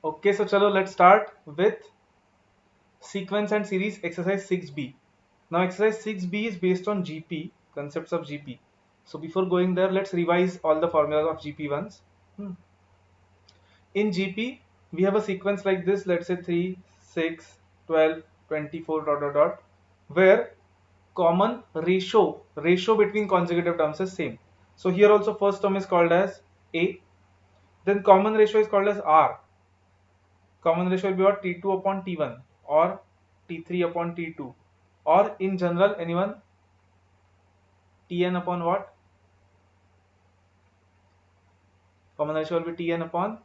Okay, so chalo, let's start with sequence and series exercise 6b. Now exercise 6b is based on GP, concepts of GP. So before going there, let's revise all the formulas of GP once. Hmm. In GP, we have a sequence like this, let's say 3, 6, 12, 24 dot dot dot, where common ratio between consecutive terms is same. So here also first term is called as A, then common ratio is called as R. Common ratio will be what? T2 upon T1 or T3 upon T2, or in general anyone Tn upon what? Common ratio will be Tn upon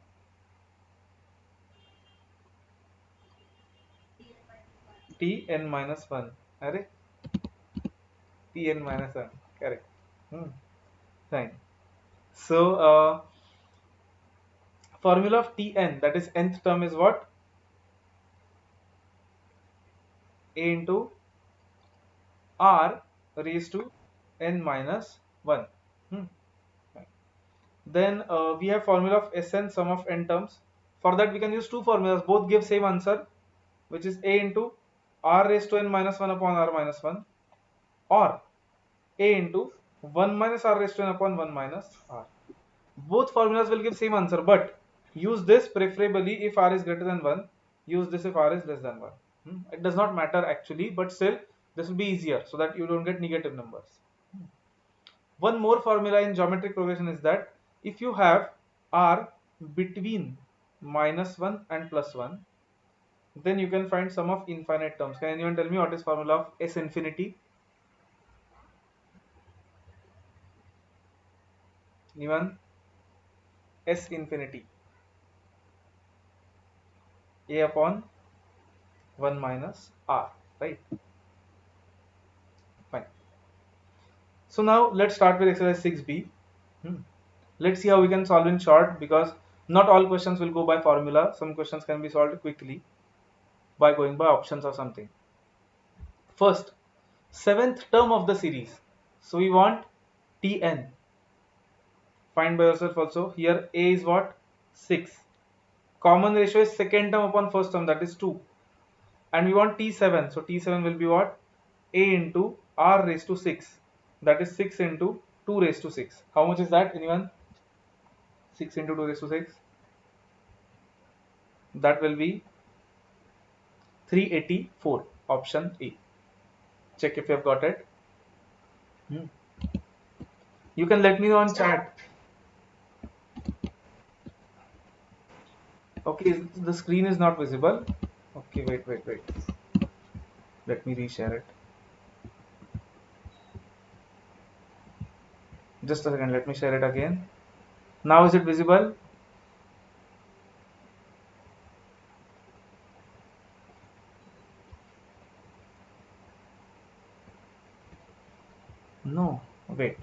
Tn minus 1. Array? Tn minus 1. Correct. Hmm. Fine. So formula of Tn, that is nth term, is what? A into R raised to n minus 1. Hmm. Then we have formula of Sn, sum of n terms. For that we can use two formulas, both give same answer, which is A into R raised to n minus 1 upon R minus 1, or A into 1 minus R raised to n upon 1 minus R. Both formulas will give same answer, but use this preferably if R is greater than 1, use this if R is less than 1. It does not matter actually, but still this will be easier so that you don't get negative numbers. One more formula in geometric progression is that if you have R between minus 1 and plus 1, then you can find sum of infinite terms. Can anyone tell me what is formula of S infinity? Anyone? S infinity. A upon 1 minus R, right? Fine. So now let's start with exercise 6b. Let's see how we can solve in short, because not all questions will go by formula. Some questions can be solved quickly by going by options or something. First, seventh term of the series. So we want Tn. Find by yourself also. Here A is what? 6. Common ratio is second term upon first term, that is 2. And we want T7. So T7 will be what? A into R raised to 6. That is 6 into 2 raised to 6. How much is that? Anyone? 6 into 2 raised to 6. That will be 384. Option A. Check if you have got it. You can let me know on chat. Okay, the screen is not visible. Okay, wait. Let me reshare it. Just a second, let me share it again. Now is it visible? No, wait.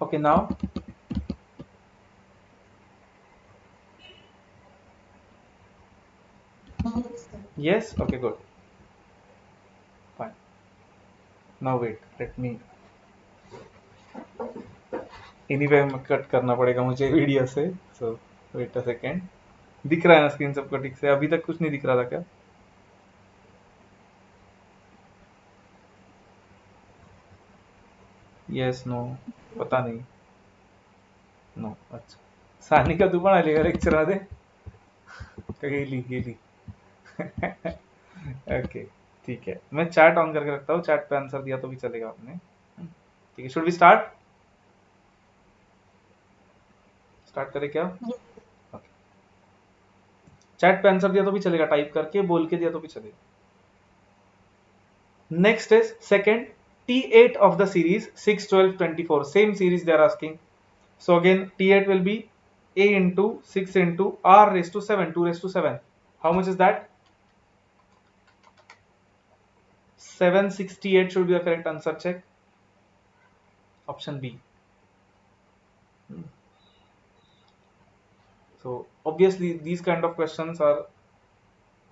Okay, now? Yes? Okay, good. Fine. Now wait, let me. Anyway, cut करना पड़ेगा मुझे video से. So wait a second. दिख रहा है ना screen सबको ठीक से? अभी तक कुछ नहीं दिख रहा था क्या? Yes, no. पता नहीं. No. अच्छा. सानिका तू पण आली का लेक्चर मध्ये? गेली. ओके, ठीक है. मैं चैट ऑन करके रखता हूँ. चैट पे आंसर दिया तो भी चलेगा आपने. ठीक है. Should we start? स्टार्ट करें क्या? ओके. चैट पे आंसर दिया तो भी चलेगा, टाइप करके बोल के दिया तो भी चलेगा. Next is second, T8 of the series 6, 12, 24. Same series they are asking. So again T8 will be A into 6 into R raised to 7, 2 raised to 7. How much is that? 768 should be the correct answer. Check. Option B. So obviously these kind of questions are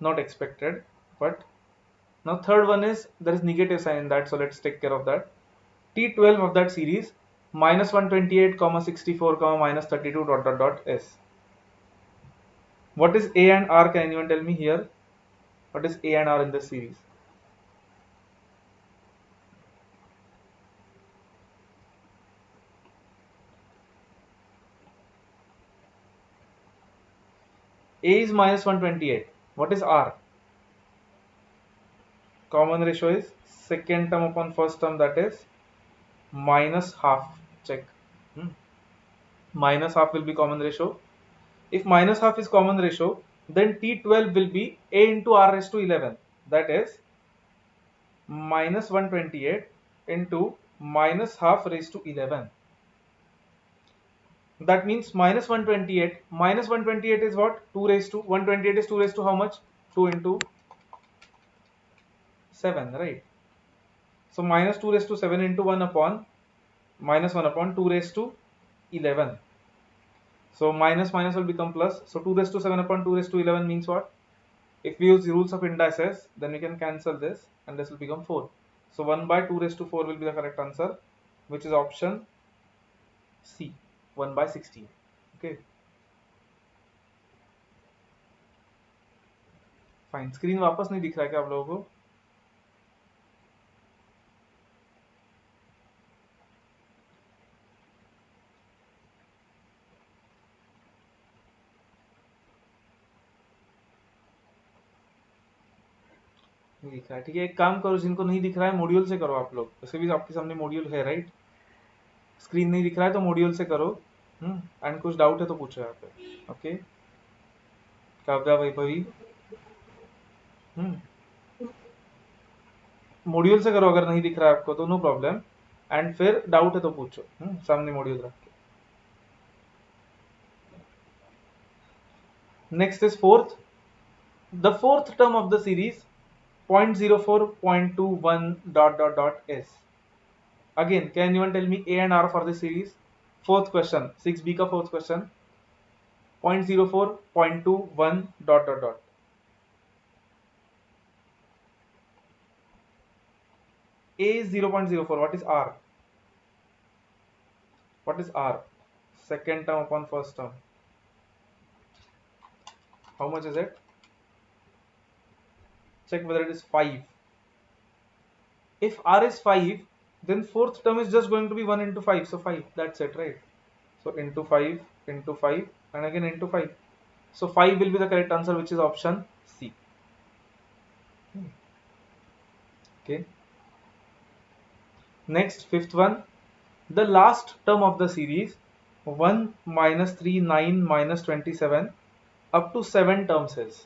not expected, but now third one is there is negative sign in that, so let's take care of that. T12 of that series minus 128 comma 64 comma minus 32 dot dot dot s. What is a and r? Can anyone tell me here? What is a and r in this series? A is minus 128. What is r? Common ratio is second term upon first term, that is minus half. Check. Minus half will be common ratio. If minus half is common ratio, then T12 will be A into R raised to 11. That is minus 128 into minus half raised to 11. That means minus 128. Minus 128 is what? 2 raised to 128 is 2 raised to how much? 2 into 7, right? So minus 2 raised to 7 into 1 upon minus 1 upon 2 raised to 11. So minus minus will become plus. So 2 raised to 7 upon 2 raised to 11 means what? If we use the rules of indices, then we can cancel this and this will become 4. So 1 by 2 raised to 4 will be the correct answer, which is option C, 1 by 16. Okay. Fine. Screen वापस नहीं दिख रहा है क्या आप लोगों को? नहीं दिख रहा है. ठीक है, एक काम करो, जिनको नहीं दिख रहा है मॉड्यूल से करो आप लोग. वैसे भी आपके सामने मॉड्यूल है, राइट? स्क्रीन नहीं दिख रहा है तो मॉड्यूल से करो. एंड कुछ डाउट है तो पूछो यहाँ पे. ओके, काव्या, वैभवी, मॉड्यूल से करो. अगर नहीं दिख रहा है आपको तो नो प्रॉब्लम, एंड फिर डाउट है तो पूछो सामने मॉड्यूल रख के. Next is fourth. The fourth term of the series 0.04, 0.21 dot dot dot s. Again, can anyone tell me a and r for this series? Fourth question, 6b का fourth question. 0.04, 0.21 dot dot dot. A is 0.04. What is r? What is r? Second term upon first term. How much is it? Check whether it is 5. If r is 5, then fourth term is just going to be 1 into 5. So 5, that's it, right? So into 5, into 5, and again into 5. So 5 will be the correct answer, which is option C. Okay. Next, fifth one. The last term of the series 1 minus 3, 9 minus 27 up to 7 terms is.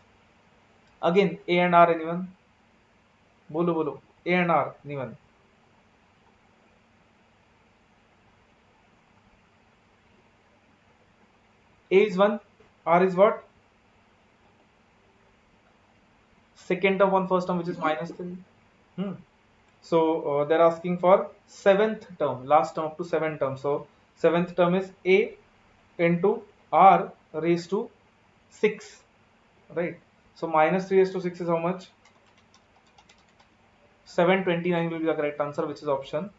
Again, A and R, anyone? Bolo bolo. A and R, anyone? A is 1, R is what? Second term on first term, which is minus 3. So they're asking for 7th term, last term up to 7 terms. So 7th term is A into R raised to 6, right? So minus 3 raised to 6 is how much? 729 will be the correct answer, which is option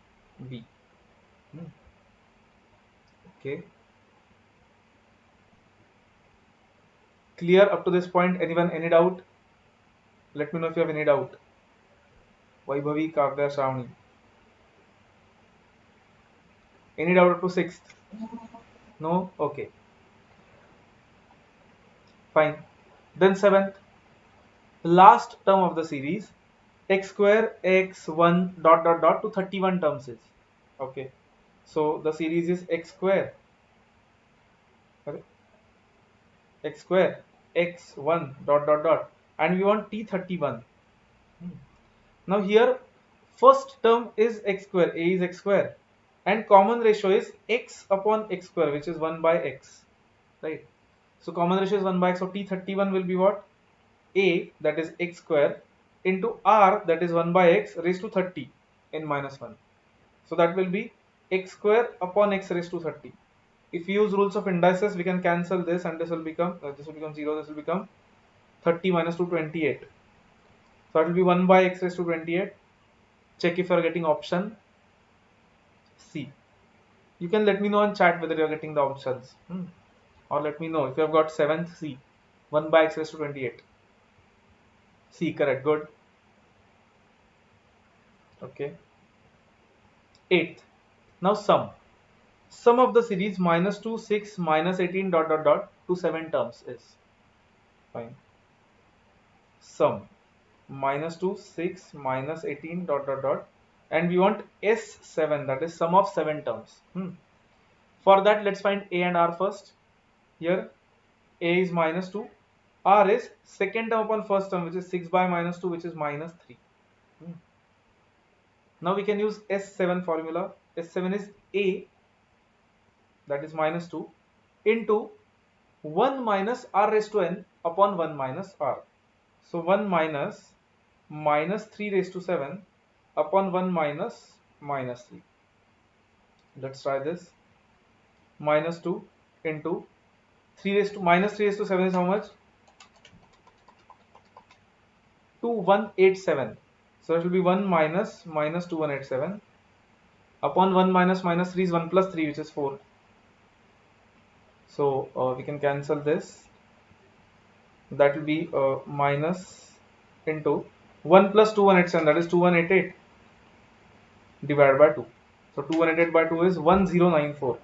B. Okay. Clear up to this point? Anyone, any doubt? Let me know if you have any doubt. Vaibhavi, Kavya, Shravani. Any doubt up to 6th? No? Okay. Fine. Then 7th. Last term of the series x square x1 dot dot dot to 31 terms is. Okay. So the series is x square. Okay. X square x1 dot dot dot, and we want t31. Now here first term is x square, a is x square, and common ratio is x upon x square, which is 1 by x, right? So common ratio is 1 by x, so t31 will be what? A, that is x square, into r, that is 1 by x raised to 30 in minus 1. So that will be x square upon x raised to 30. If we use rules of indices, we can cancel this, and this will become 0, this will become 30 minus 2, 28. So it will be 1 by x raised to 28. Check if you are getting option C. You can let me know on chat whether you're getting the options. Or let me know if you have got 7th C. 1 by x raised to 28. C, correct, good. Okay. 8th. Now sum. Sum of the series minus 2, 6, minus 18 dot dot dot to 7 terms is. Fine. Sum. Minus 2, 6, minus 18 dot dot dot. And we want S7, that is sum of 7 terms. For that, let's find A and R first. Here, A is minus 2. R is second term upon first term, which is 6 by minus 2, which is minus 3. Now we can use S7 formula. S7 is A, that is minus 2, into 1 minus R raised to n upon 1 minus R. So 1 minus minus 3 raised to 7 upon 1 minus minus 3. Let's try this. Minus 2 into 3 raised to minus 3 raised to 7 is how much? 2187. So it will be 1 minus minus 2187 upon 1 minus minus 3 is 1 plus 3, which is 4. So we can cancel this. That will be minus into 1 plus 2187, that is 2188 divided by 2. So 2188 by 2 is 1094.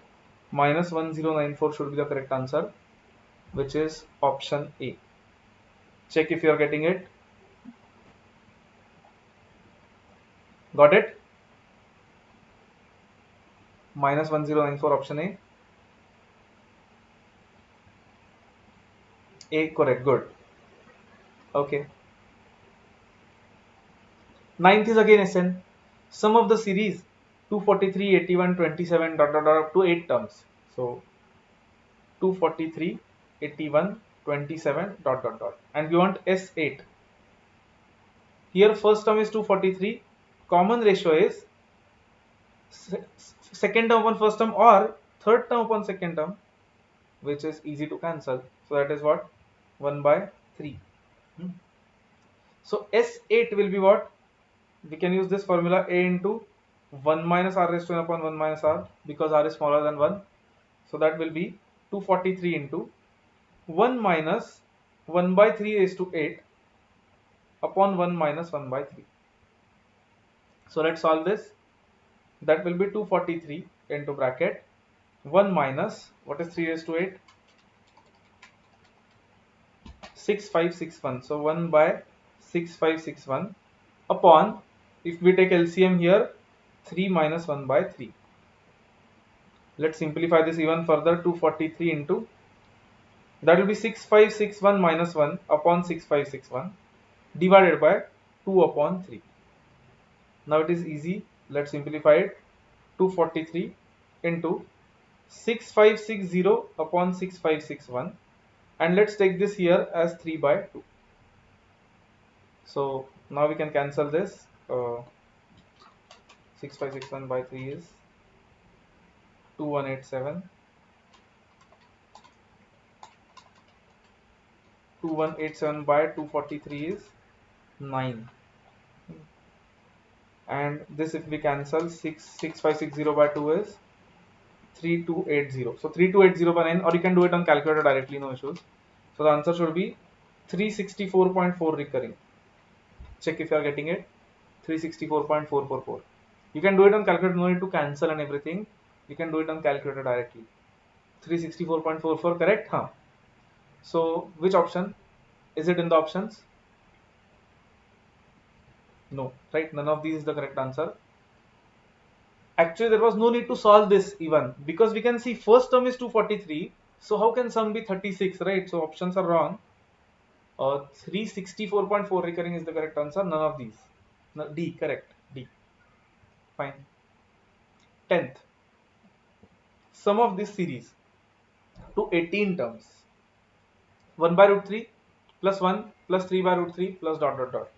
Minus 1094 should be the correct answer, which is option A. Check if you are getting it. Got it? Minus 1094, option A. A, correct, good. Okay. 9th is again SN. Sum of the series 243, 81, 27 dot dot dot up to 8 terms. So 243, 81, 27 dot dot dot. And we want S8. Here first term is 243. Common ratio is second term upon first term or third term upon second term, which is easy to cancel. So that is what? 1 by 3. So S8 will be what? We can use this formula, A into 1 minus R raised to n upon 1 minus R, because R is smaller than 1. So that will be 243 into 1 minus 1 by 3 raised to 8 upon 1 minus 1 by 3. So let's solve this. That will be 243 into bracket 1 minus, what is 3 raised to 8? 6561. So 1 by 6561 upon, if we take LCM here, 3 minus 1 by 3. Let's simplify this even further. 243 into, that will be 6561 minus 1 upon 6561 divided by 2 upon 3. Now it is easy. Let's simplify it. 243 into 6560 upon 6561, and let's take this here as 3 by 2. So now we can cancel this. 6561 by 3 is 2187. 2187 by 243 is 9. And this, if we cancel, 6560 by 2 is 3280. So 3280 by 9, or you can do it on calculator directly, no issues. So the answer should be 364.4 recurring. Check if you are getting it. 364.444. You can do it on calculator, no need to cancel and everything. You can do it on calculator directly. 364.44, correct? Huh. So which option? Is it in the options? No, right? None of these is the correct answer. Actually, there was no need to solve this even, because we can see first term is 243. So how can sum be 36, right? So options are wrong. 364.4 recurring is the correct answer. None of these. No, D, correct. D. Fine. 10th. Sum of this series to 18 terms. 1 by root 3 plus 1 plus 3 by root 3 plus dot dot dot.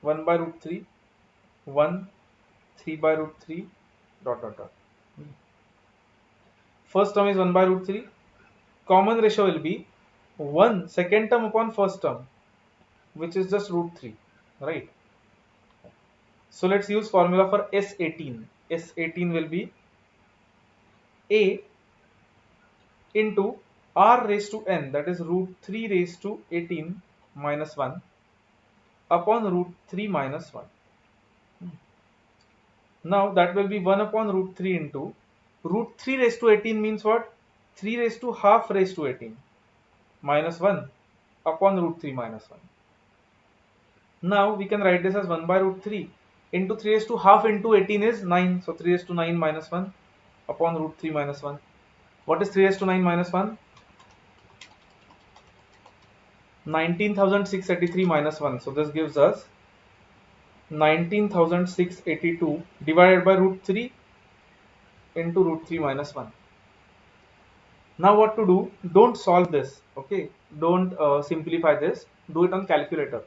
1 by root 3, 1, 3 by root 3, dot dot dot. First term is 1 by root 3. Common ratio will be 1 second term upon first term, which is just root 3, right? So let's use formula for S18. S18 will be A into R raised to n, that is root 3 raised to 18 minus 1 upon root 3 minus 1. Now that will be 1 upon root 3 into root 3 raised to 18 means what? 3 raised to half raised to 18 minus 1 upon root 3 minus 1. Now we can write this as 1 by root 3 into 3 raised to half into 18 is 9. So 3 raised to 9 minus 1 upon root 3 minus 1. What is 3 raised to 9 minus 1? 19,683 minus 1. So this gives us 19,682 divided by root 3 into root 3 minus 1. Now what to do? Don't solve this, okay? Don't simplify this. Do it on calculator.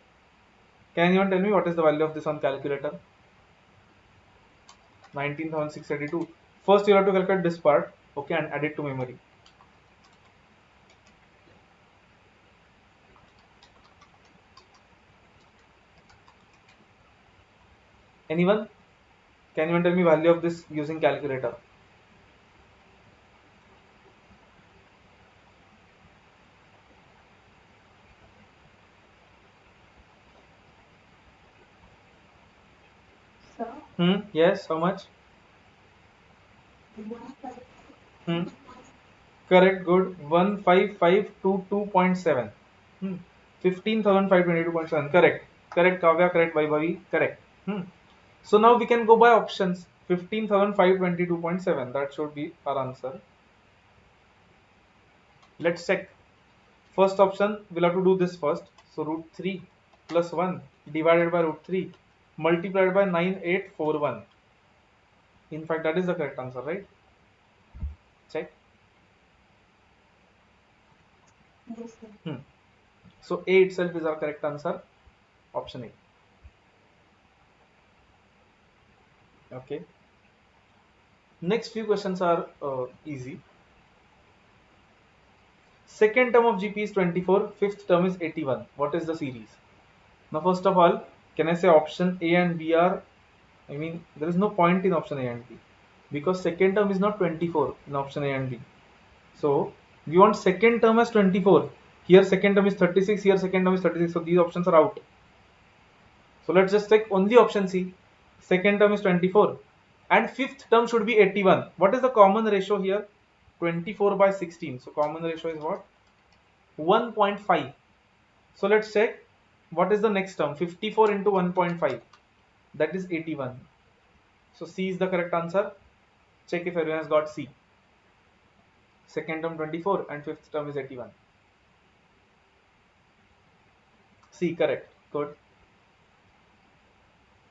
Can anyone tell me what is the value of this on calculator? 19,682. First you have to calculate this part, okay, and add it to memory. Anyone? Can anyone tell me value of this using calculator? Yes, how much? Correct, good. 15522.7. 15,522.7. Correct. Correct, Kavya. Correct, Vaibhavi. Correct. So now we can go by options. 15,522.7. That should be our answer. Let's check. First option, we'll have to do this first. So root 3 plus 1 divided by root 3 multiplied by 9841. In fact, that is the correct answer, right? Check. So A itself is our correct answer. Option A. Okay. Next few questions are easy. Second term of GP is 24, fifth term is 81. What is the series? Now first of all, can I say option A and B are, there is no point in option A and B because second term is not 24 in option A and B. So we want second term as 24. Here second term is 36, here second term is 36. So these options are out. So let's just take only option C. Second term is 24 and fifth term should be 81. What is the common ratio here? 24 by 16. So common ratio is what? 1.5. So let's check what is the next term. 54 into 1.5, that is 81. So C is the correct answer. Check if everyone has got C. Second term 24 and fifth term is 81. C, correct. Good.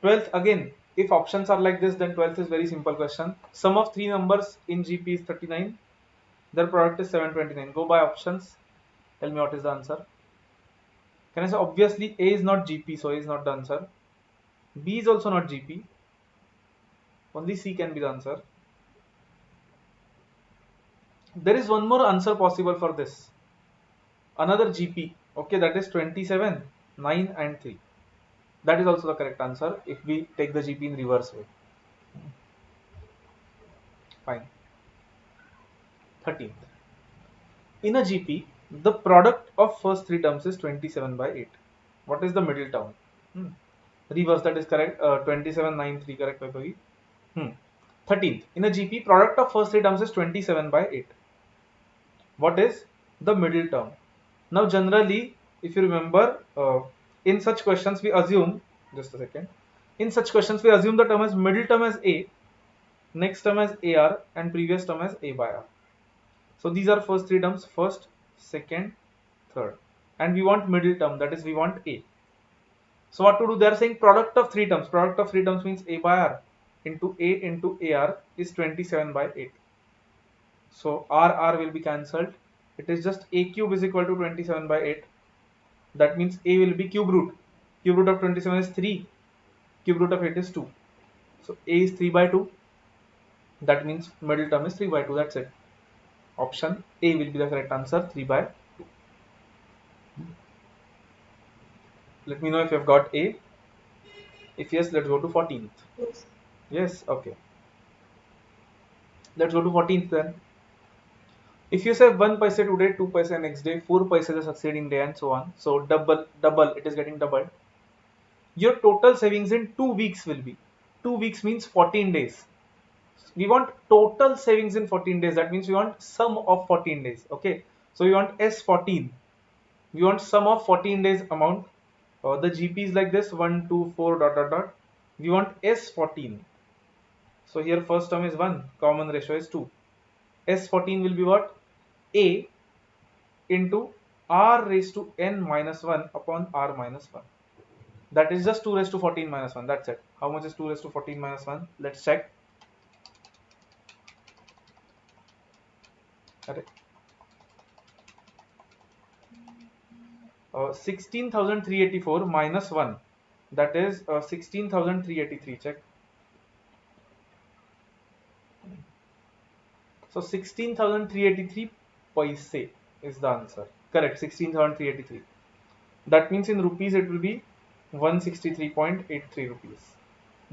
12th, again, if options are like this, then 12th is very simple question. Sum of three numbers in GP is 39. Their product is 729. Go by options. Tell me what is the answer. Can I say obviously A is not GP, so A is not the answer. B is also not GP. Only C can be the answer. There is one more answer possible for this. Another GP. Okay, that is 27, 9 and 3. That is also the correct answer if we take the GP in reverse way. Fine. 13th. In a GP, the product of first three terms is 27 by 8. What is the middle term? Reverse, that is correct. 27, 9, 3, correct, Vaibhavi. 13th. In a GP, product of first three terms is 27 by 8. What is the middle term? Now generally, if you remember, in such questions we assume, just a second, in such questions we assume the term as middle term as A, next term as AR and previous term as A by R. So these are first three terms, first, second, third, and we want middle term, that is we want A. So what to do? They are saying product of three terms. Product of three terms means A by R into A into AR is 27 by 8. So R will be cancelled. It is just A cube is equal to 27 by 8. That means A will be cube root. Cube root of 27 is 3. Cube root of 8 is 2. So A is 3 by 2. That means middle term is 3 by 2. That's it. Option A will be the correct answer, 3 by 2. Let me know if you have got A. If yes, let's go to 14th. Yes, okay. Let's go to 14th then. If you say 1 paisa today, 2 paisa next day, 4 paisa the succeeding day, and so on, so double, it is getting doubled. Your total savings in 2 weeks will be, 2 weeks means 14 days. We want total savings in 14 days. That means we want sum of 14 days. Okay, so we want S14. We want sum of 14 days amount. The GP is like this: 1, 2, 4, dot dot dot. We want S14. So here first term is 1, common ratio is 2. S14 will be what? A into R raised to n minus 1 upon R minus 1. That is just 2 raised to 14 minus 1. That's it. How much is 2 raised to 14 minus 1? Let's check. Okay. 16,384 minus 1. That is 16,383. Check. So 16,383 paise is the answer. Correct. 16,383. That means in rupees it will be 163.83 rupees.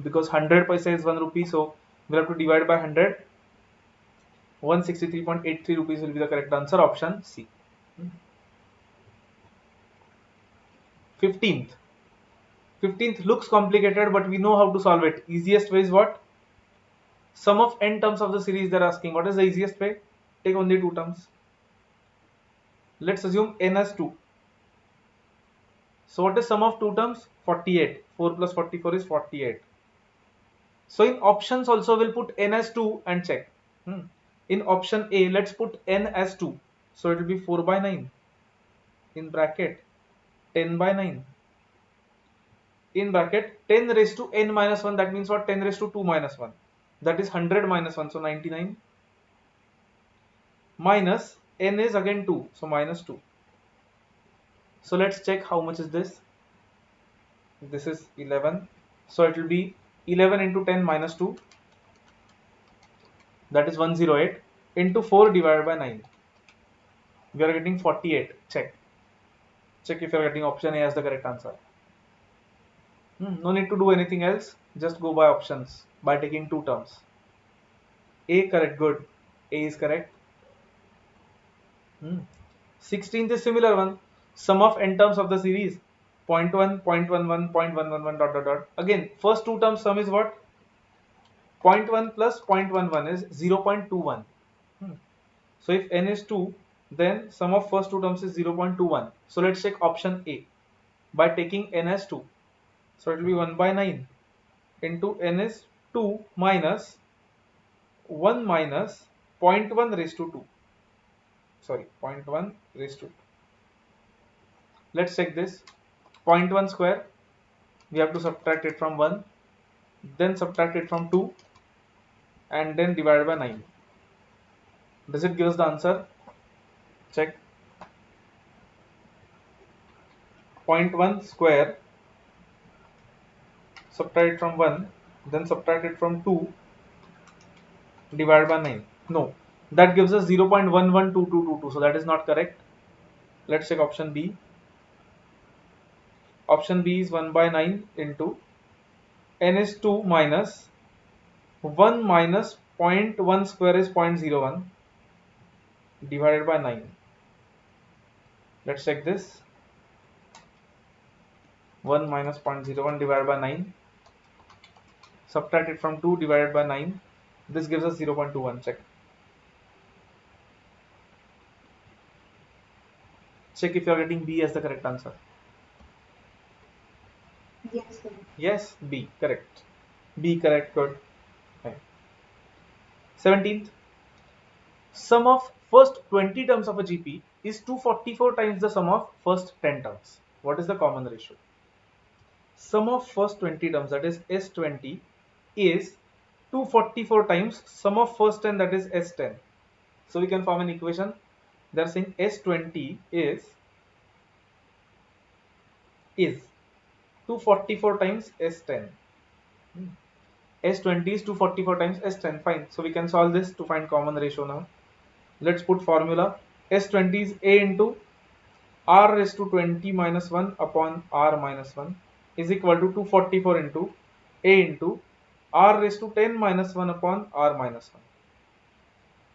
Because 100 paisa is 1 rupee, so we'll have to divide by 100. 163.83 rupees will be the correct answer. Option C. 15th. 15th looks complicated, but we know how to solve it. Easiest way is what? Sum of n terms of the series they're asking. What is the easiest way? Take only 2 terms. Let's assume n as 2. So what is sum of 2 terms? 48. 4 plus 44 is 48. So in options also we'll put n as 2 and check. In option A, let's put n as 2. So it will be 4 by 9 in bracket 10 by 9 in bracket 10 raised to n minus 1. That means what? 10 raised to 2 minus 1. That is 100 minus 1. So 99 minus n is again 2. So minus 2. So let's check how much is this. This is 11. So it will be 11 into 10 minus 2. That is 108 into 4 divided by 9. We are getting 48. Check. Check if you are getting option A as the correct answer. No need to do anything else. Just go by options by taking 2 terms. A correct. Good. A is correct. 16th is similar one. Sum of n terms of the series 0.1, 0.11, 0.111 dot dot dot. Again, first 2 terms sum is what? 0.1 plus 0.11 is 0.21. So if n is 2, then sum of first 2 terms is 0.21. So let's check option A by taking n as 2. So it will be 1 by 9 into n is 2 minus 1 minus 0.1 raised to 2. Sorry, 0.1 raised to 2. Let's check this. 0.1 square, we have to subtract it from 1, then subtract it from 2, and then divide by 9. Does it give us the answer? Check. 0.1 square, subtract it from 1, then subtract it from 2, divided by 9. No, that gives us 0.112222. So that is not correct. Let's check option B. Option B is 1 by 9 into n is 2 minus 1 minus 0.1 square is 0.01 divided by 9. Let's check this. 1 minus 0.01 divided by 9. Subtract it from 2 divided by 9. This gives us 0.21. Check. Check if you are getting B as the correct answer. Yes, sir. Yes, B. Correct. B correct. Good. Okay. 17th. Sum of first 20 terms of a GP is 244 times the sum of first 10 terms. What is the common ratio? Sum of first 20 terms, that is S20, is 244 times sum of first 10, that is S10. So we can form an equation. They are saying S20 is 244 times S10. S20 is 244 times S10. Fine. So we can solve this to find common ratio now. Let's put formula. S20 is A into R raised to 20 minus 1 upon R minus 1 is equal to 244 into A into R raised to 10 minus 1 upon R minus 1.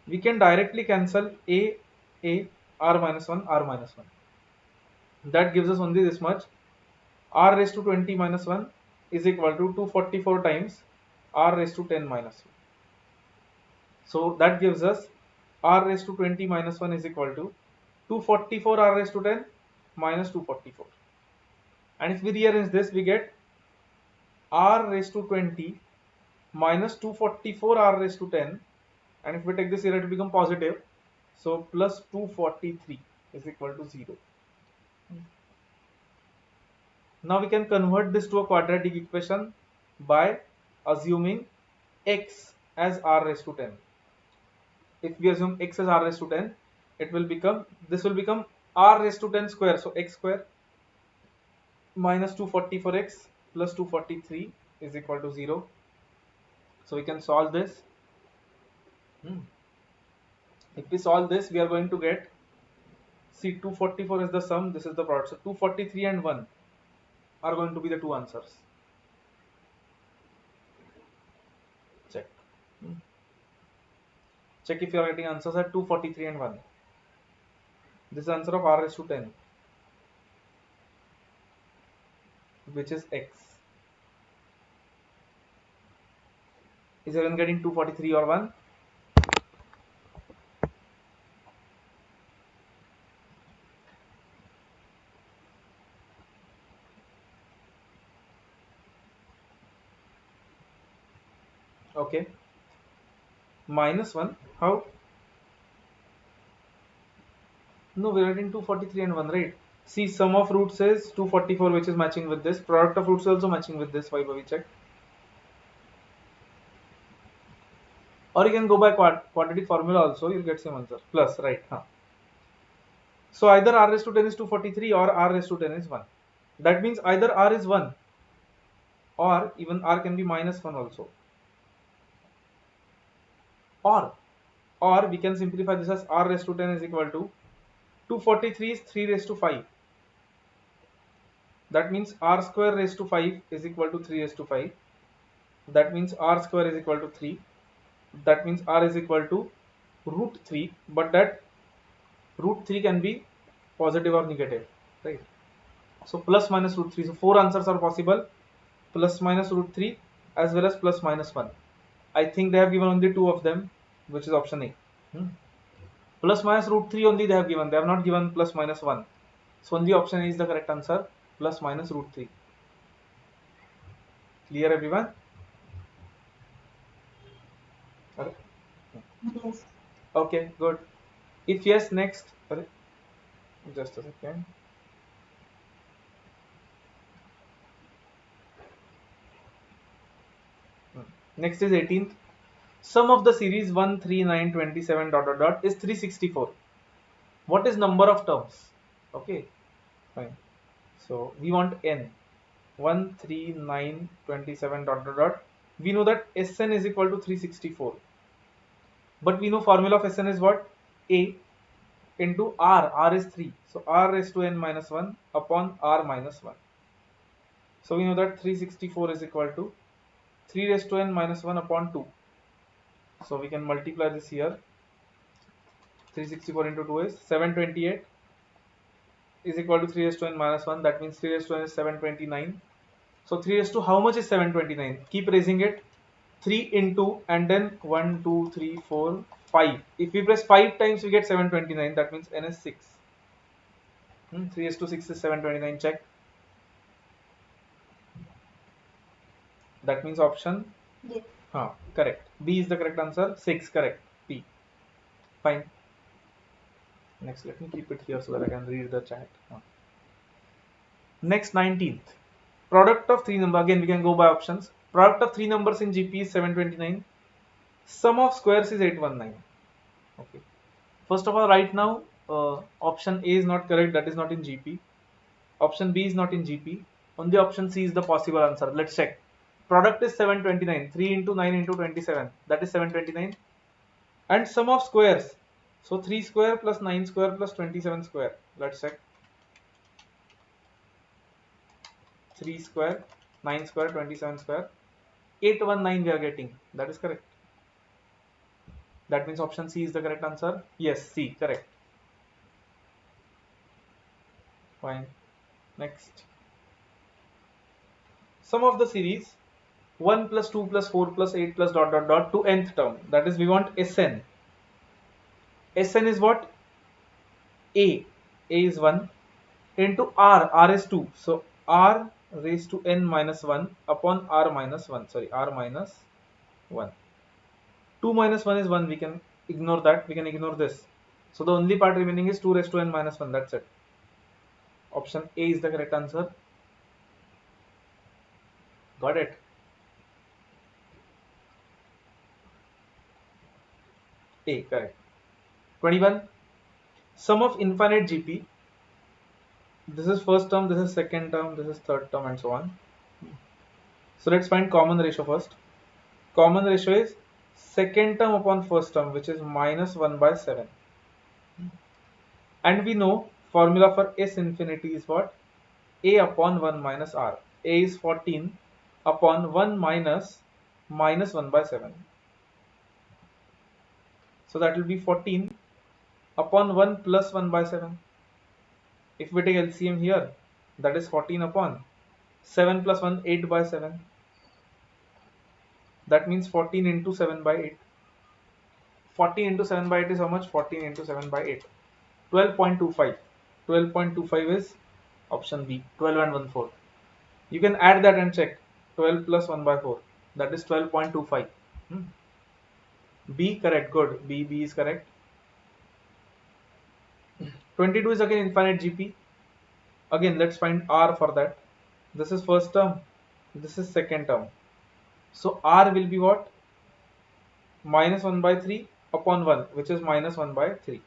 we can directly cancel a, r minus 1, r minus 1. That gives us only this much. R raised to 20 minus 1 is equal to 244 times r raised to 10 minus 1. So that gives us r raised to 20 minus 1 is equal to 244 r raised to 10 minus 244. And if we rearrange this, we get r raised to 20 minus 244 r raised to 10. And if we take this here, it will become positive. So plus 243 is equal to 0. Now we can convert this to a quadratic equation by assuming x as r raised to 10. If we assume x as r raised to 10, this will become r raised to 10 square. So x square minus 244x plus 243 is equal to 0. So we can solve this. If we solve this, we are going to get, see, 244 is the sum, this is the product. So 243 and 1 are going to be the two answers. Check. Check if you are getting answers at 243 and 1. This is the answer of r raised to 10, which is x. Is everyone getting 243 or 1? Okay. Minus 1. How? No, we are getting 243 and 1, right? See, sum of roots is 244, which is matching with this. Product of roots is also matching with this. Why we check? Or you can go by quadratic formula also. You'll get same answer. Plus, right? Huh. So either r raised to 10 is 243 or r raised to 10 is 1. That means either r is 1 or even r can be minus 1 also. Or we can simplify this as r raised to 10 is equal to 243 is 3 raised to 5. That means r square raised to 5 is equal to 3 raised to 5. That means r square is equal to 3. That means r is equal to root 3, but that root 3 can be positive or negative, right? So plus minus root 3. So 4 answers are possible, plus minus root 3 as well as plus minus 1. I think they have given only 2 of them, which is option A. Plus minus root 3 only they have given. They have not given plus minus 1. So only option A is the correct answer, plus minus root 3. Clear, everyone? Yes. Okay, good. If yes, next. Just a second. Next is 18th. Sum of the series 1, 3, 9, 27 dot dot dot is 364. What is number of terms? Okay, fine. So we want n. 1, 3, 9, 27 dot dot dot. We know that Sn is equal to 364. But we know formula of Sn is what? A into R. R is 3. So R raised to n minus 1 upon R minus 1. So we know that 364 is equal to 3 raised to n minus 1 upon 2. So we can multiply this here. 364 into 2 is 728 is equal to 3 raised to n minus 1. That means 3 raised to n is 729. So 3 raised to how much is 729? Keep raising it. 3 into and then 1, 2, 3, 4, 5. If we press 5 times, we get 729. That means n is 6. 3 raised to 6 is 729. Check. That means option. Yes. Correct. B is the correct answer. 6, correct. B. Fine. Next, let me keep it here so that I can read the chat. Next, 19th. Product of 3 numbers. Again, we can go by options. Product of 3 numbers in GP is 729. Sum of squares is 819. Okay. First of all, right now, option A is not correct. That is not in GP. Option B is not in GP. Only option C is the possible answer. Let's check. Product is 729. 3 into 9 into 27. That is 729. And sum of squares. So 3 square plus 9 square plus 27 square. Let's check. 3 square, 9 square, 27 square. 819 we are getting. That is correct. That means option C is the correct answer. Yes, C, correct. Fine. Next. Sum of the series 1 plus 2 plus 4 plus 8 plus dot dot dot to nth term. That is, we want Sn. Sn is what? A. A is 1 into R. R is 2. So R raised to n minus 1 upon R minus 1. Sorry, R minus 1. 2 minus 1 is 1. We can ignore that. We can ignore this. So the only part remaining is 2 raised to n minus 1. That's it. Option A is the correct answer. Got it? A, correct. 21. Sum of infinite GP. This is first term, this is second term, this is third term, and so on. So let's find common ratio first. Common ratio is second term upon first term, which is minus 1 by 7. And we know formula for S infinity is what? A upon 1 minus R. A is 14 upon 1 minus 1 by 7. So that will be 14 upon 1 plus 1 by 7. If we take LCM here, that is 14 upon 7 plus 1, 8 by 7. That means 14 into 7 by 8. 14 into 7 by 8 is how much? 14 into 7 by 8. 12.25. 12.25 is option B. 12 and 1/4. You can add that and check. 12 plus 1 by 4. That is 12.25. B, correct. Good. B is correct. 22 is again infinite GP. Again, let's find R for that. This is first term. This is second term. So R will be what? Minus 1 by 3 upon 1, which is minus 1 by 3.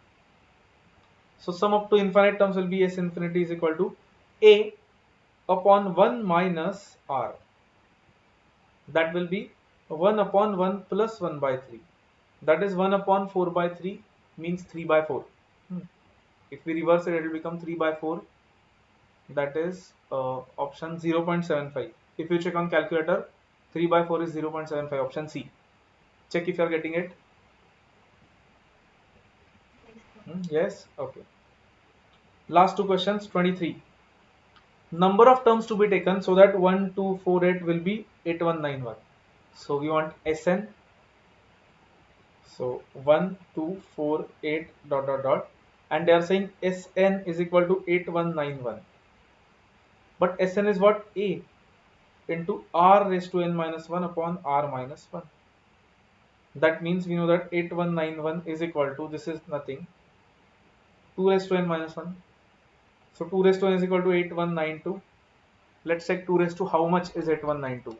So sum up to infinite terms will be S infinity is equal to A upon 1 minus R. That will be 1 upon 1 plus 1 by 3. That is 1 upon 4 by 3 means 3 by 4. If we reverse it, it will become 3 by 4. That is option 0.75. If you check on calculator, 3 by 4 is 0.75. Option C. Check if you are getting it. Yes? Okay. Last two questions, 23. Number of terms to be taken so that 1, 2, 4, 8 will be 8191. So we want Sn. So 1, 2, 4, 8 dot dot dot. And they are saying Sn is equal to 8191. But Sn is what? A into R raised to n minus 1 upon R minus 1. That means we know that 8191 is equal to, this is nothing, 2 raised to n minus 1. So 2 raised to n is equal to 8192. Let's check 2 raised to how much is 8192.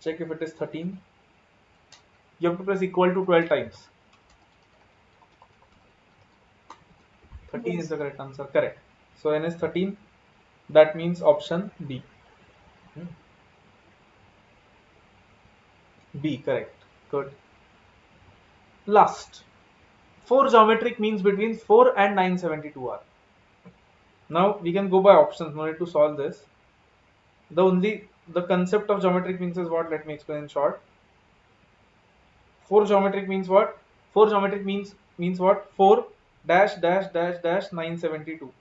Check if it is 13. You have to press equal to 12 times. 13 yes. Is the correct answer. Correct. So n is 13. That means option B. B, correct. Good. Last. 4 geometric means between 4 and 972 are. Now we can go by options. No need to solve this. The concept of geometric means is what? Let me explain in short. 4 geometric means what? 4 geometric means what? 4 dash dash dash dash 972.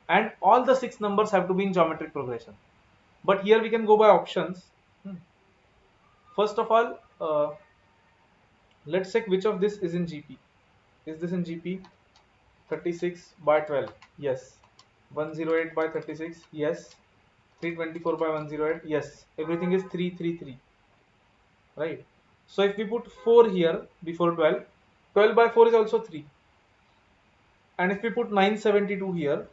And all the 6 numbers have to be in geometric progression. But here we can go by options. First of all, let's check which of this is in GP. Is this in GP? 36 by 12. Yes. 108 by 36. Yes. 324 by 108. Yes. Everything is 333. Right. So if we put 4 here before 12, 12 by 4 is also 3. And if we put 972 here,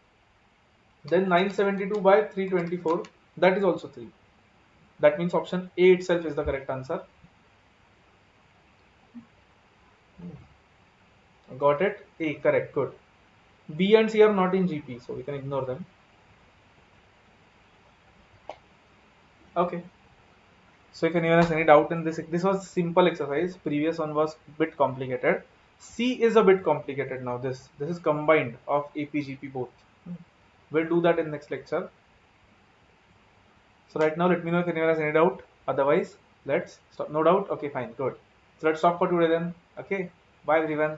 then 972 by 324, that is also 3. That means option A itself is the correct answer. Got it? A, correct, good. B and C are not in GP, so we can ignore them. Okay. So if anyone has any doubt in this was simple exercise. Previous one was a bit complicated. C is a bit complicated now. This is combined of AP, GP both. We'll do that in next lecture. So right now, let me know if anyone has any doubt. Otherwise, let's stop. No doubt? Okay, fine, good. So let's stop for today then. Okay, bye everyone.